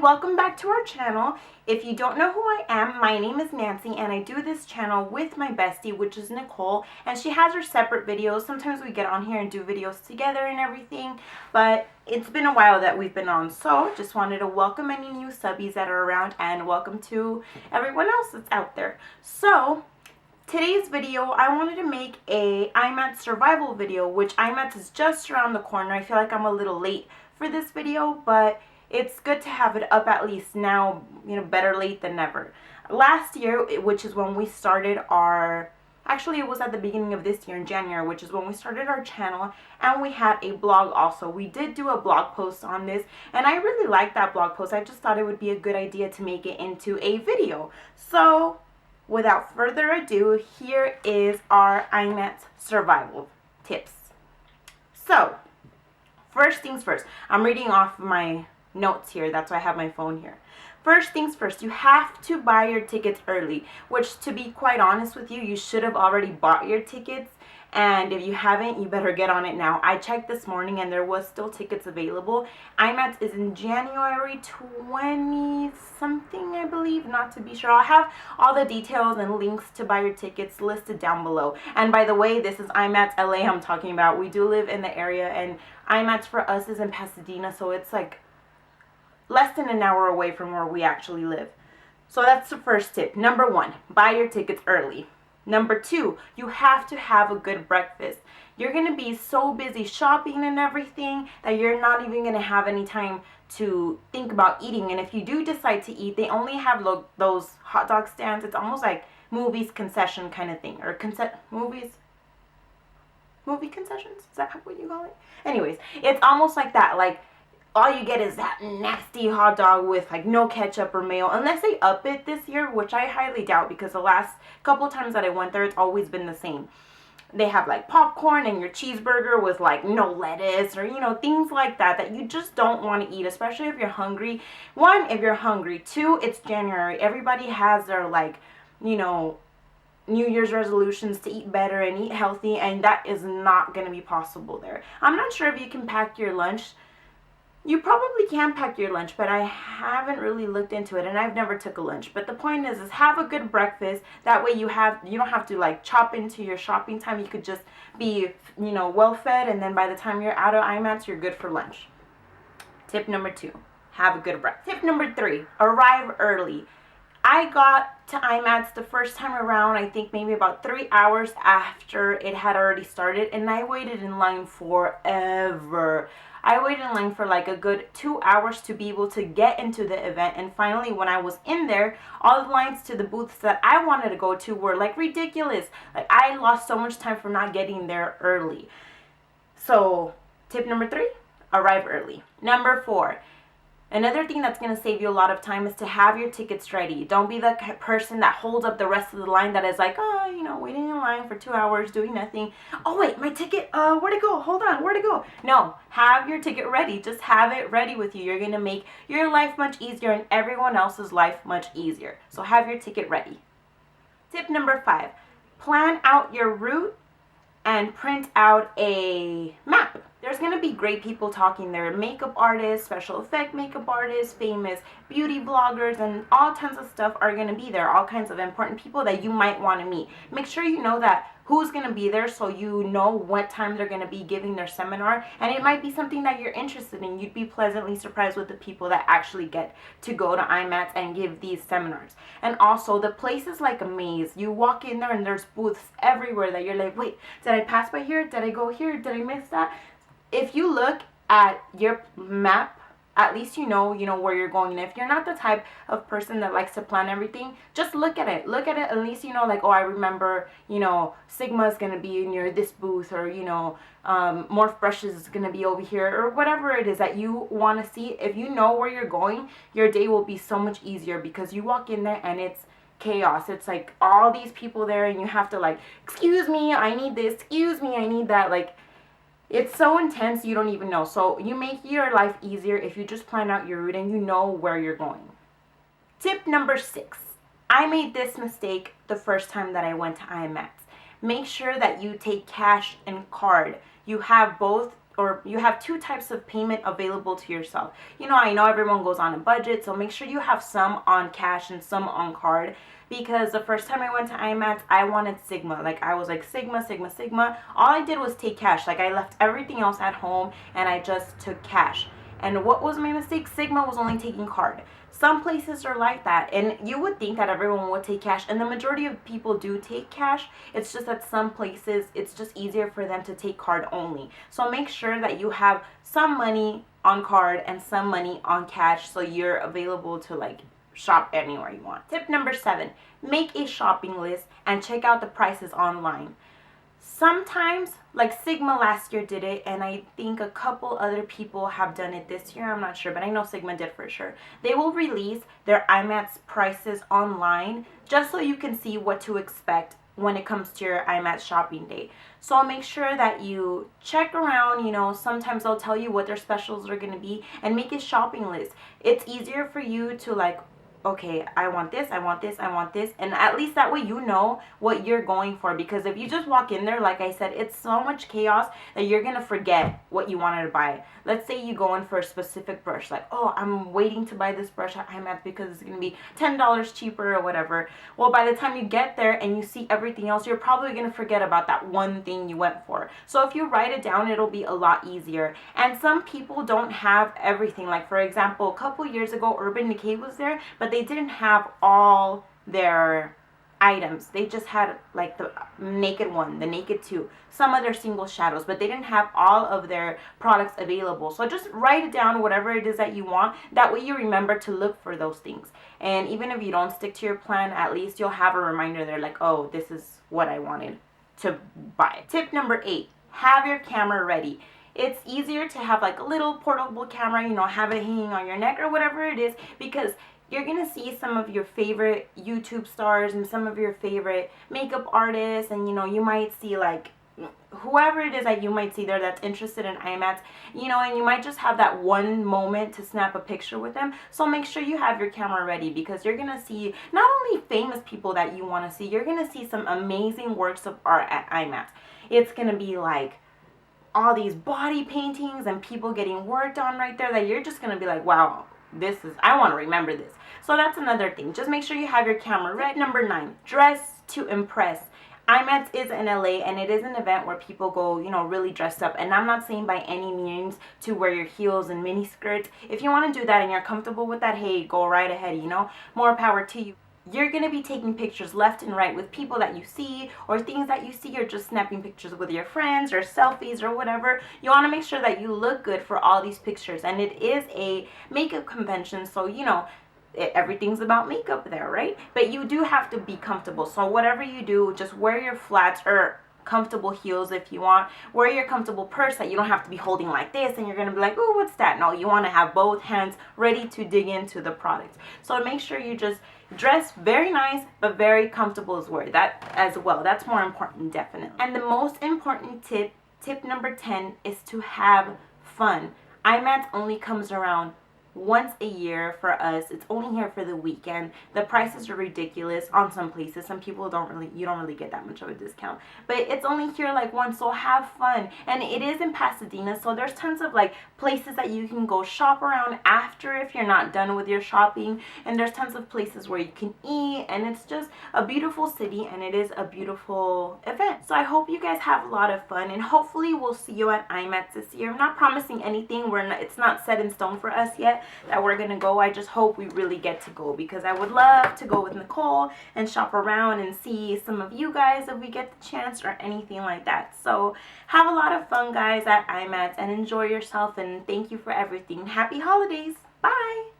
welcome back to our channel. If you don't know who I am, my name is Nancy and I do this channel with my bestie, which is Nicole, and she has her separate videos. Sometimes we get on here and do videos together and everything, but it's been a while that we've been on, so just wanted to welcome any new subbies that are around and welcome to everyone else that's out there. So today's video, I wanted to make a IMATS survival video, which IMATS is just around the corner. I feel like I'm a little late for this video, but it's good to have it up at least now, better late than never. Last year, which is when we started our, actually it was at the beginning of this year in January, which is when we started our channel, and we had a blog also. We did do a blog post on this, and I really liked that blog post. I just thought it would be a good idea to make it into a video. So without further ado, here is our IMATS survival tips. So first things first, I'm reading off my notes here, that's why I have my phone here. First things first, you have to buy your tickets early, which, to be quite honest with you, you should have already bought your tickets, and if you haven't, you better get on it now. I checked this morning and there was still tickets available. IMATS is in January 20 something, I believe, not to be sure. I'll have all the details and links to buy your tickets listed down below. And by the way, this is IMATS LA I'm talking about. We do live in the area, and IMATS for us is in Pasadena, so it's like less than an hour away from where we actually live. So that's the first tip. Number one, buy your tickets early. Number two, you have to have a good breakfast. You're going to be so busy shopping and everything that you're not even going to have any time to think about eating. And if you do decide to eat, they only have those hot dog stands. It's almost like movies concession kind of thing, or movie concessions? Is that what you call it? Anyways, it's almost like that. Like, all you get is that nasty hot dog with like no ketchup or mayo, unless they up it this year, which I highly doubt, because the last couple times that I went there, it's always been the same. They have like popcorn and your cheeseburger with like no lettuce, or things like that that you just don't want to eat, especially if you're hungry. One, if you're hungry. Two, it's January. Everybody has their New Year's resolutions to eat better and eat healthy, and that is not going to be possible there. I'm not sure if you can pack your lunch. You probably can pack your lunch, but I haven't really looked into it, and I've never took a lunch. But the point is have a good breakfast. That way you don't have to like chop into your shopping time. You could just be, well fed, and then by the time you're out of IMATS, you're good for lunch. Tip number two, have a good breakfast. Tip number three, arrive early. I got to IMATS the first time around, I think maybe about 3 hours after it had already started, and I waited in line forever. I waited in line for like a good 2 hours to be able to get into the event, and finally when I was in there, all the lines to the booths that I wanted to go to were like ridiculous. Like, I lost so much time for not getting there early. So tip number three, arrive early. Number four, another thing that's going to save you a lot of time is to have your tickets ready. Don't be the person that holds up the rest of the line that is like, waiting in line for 2 hours doing nothing. Oh wait, my ticket, where'd it go? Hold on, where'd it go? No, have your ticket ready. Just have it ready with you. You're going to make your life much easier and everyone else's life much easier. So have your ticket ready. Tip number five, plan out your route and print out a map. There's going to be great people talking there. Makeup artists, special effect makeup artists, famous beauty bloggers, and all tons of stuff are going to be there. All kinds of important people that you might want to meet. Make sure you know that who's going to be there, so you know what time they're going to be giving their seminar. And it might be something that you're interested in. You'd be pleasantly surprised with the people that actually get to go to IMATS and give these seminars. And also, the place is like a maze. You walk in there and there's booths everywhere that you're like, wait, did I pass by here? Did I go here? Did I miss that? If you look at your map, at least you know where you're going. And if you're not the type of person that likes to plan everything, just look at it. Look at it, at least like, oh, I remember, Sigma is going to be near this booth, or, Morph Brushes is going to be over here, or whatever it is that you want to see. If you know where you're going, your day will be so much easier, because you walk in there and it's chaos. It's like all these people there, and you have to like, excuse me, I need this, excuse me, I need that. Like, it's so intense you don't even know. So you make your life easier if you just plan out your route and you know where you're going. Tip number six. I made this mistake the first time that I went to IMATS. Make sure that you take cash and card. You have both or you have two types of payment available to yourself. You know, I know everyone goes on a budget, so make sure you have some on cash and some on card. Because the first time I went to IMATS, I wanted Sigma. Like, I was like, Sigma, Sigma, Sigma. All I did was take cash. Like, I left everything else at home and I just took cash. And what was my mistake? Sigma was only taking card. Some places are like that, and you would think that everyone would take cash, and the majority of people do take cash. It's just that some places it's just easier for them to take card only. So make sure that you have some money on card and some money on cash, so you're available to like shop anywhere you want. Tip number 7, make a shopping list and check out the prices online. Sometimes, like Sigma last year did it, and I think a couple other people have done it this year. I'm not sure, but I know Sigma did for sure. They will release their IMATS prices online just so you can see what to expect when it comes to your IMATS shopping day. So make sure that you check around, you know, sometimes they'll tell you what their specials are going to be, and make a shopping list. It's easier for you to like, okay, I want this, I want this, I want this, and at least that way you know what you're going for. Because if you just walk in there, like I said, it's so much chaos that you're gonna forget what you wanted to buy. Let's say you go in for a specific brush, like, oh, I'm waiting to buy this brush at IMATS because it's gonna be $10 cheaper or whatever. Well, by the time you get there and you see everything else, you're probably gonna forget about that one thing you went for. So if you write it down, it'll be a lot easier. And some people don't have everything. Like, for example, a couple years ago, Urban Decay was there, but they didn't have all their items. They just had like the Naked 1, the Naked 2, some of their single shadows, but they didn't have all of their products available. So just write it down, whatever it is that you want. That way you remember to look for those things. And even if you don't stick to your plan, at least you'll have a reminder there, like, oh, this is what I wanted to buy. Tip number 8, have your camera ready. It's easier to have like a little portable camera, you know, have it hanging on your neck or whatever it is, because you're going to see some of your favorite YouTube stars and some of your favorite makeup artists, and, you know, you might see like whoever it is that you might see there that's interested in IMATS, you know, and you might just have that one moment to snap a picture with them. So make sure you have your camera ready, because you're going to see not only famous people that you want to see, you're going to see some amazing works of art at IMATS. It's going to be like all these body paintings and people getting worked on right there that you're just going to be like, wow, I want to remember this. So that's another thing. Just make sure you have your camera ready. Number 9, dress to impress. IMATS is in LA, and it is an event where people go, you know, really dressed up. And I'm not saying by any means to wear your heels and mini skirts. If you want to do that and you're comfortable with that, hey, go right ahead, you know, more power to you. You're going to be taking pictures left and right with people that you see, or things that you see, or just snapping pictures with your friends, or selfies, or whatever. You want to make sure that you look good for all these pictures. And it is a makeup convention, so, you know, everything's about makeup there, right? But you do have to be comfortable. So whatever you do, just wear your flats or comfortable heels if you want. Wear your comfortable purse that you don't have to be holding like this and you're going to be like, oh, what's that? No, you want to have both hands ready to dig into the product. So make sure you just dress very nice but very comfortable as well. That's more important, definitely. And the most important tip number 10, is to have fun. IMATS only comes around once a year for us. It's only here for the weekend. The prices are ridiculous on some places. Some people you don't really get that much of a discount, but it's only here like once, so have fun. And it is in Pasadena, so there's tons of like places that you can go shop around after if you're not done with your shopping, and there's tons of places where you can eat, and it's just a beautiful city, and it is a beautiful event. So I hope you guys have a lot of fun, and hopefully we'll see you at IMATS this year. I'm not promising anything. It's not set in stone for us yet that we're gonna go. I just hope we really get to go, because I would love to go with Nicole and shop around and see some of you guys if we get the chance, or anything like that. So have a lot of fun, guys, at IMATS, and enjoy yourself, and thank you for everything. Happy holidays. Bye.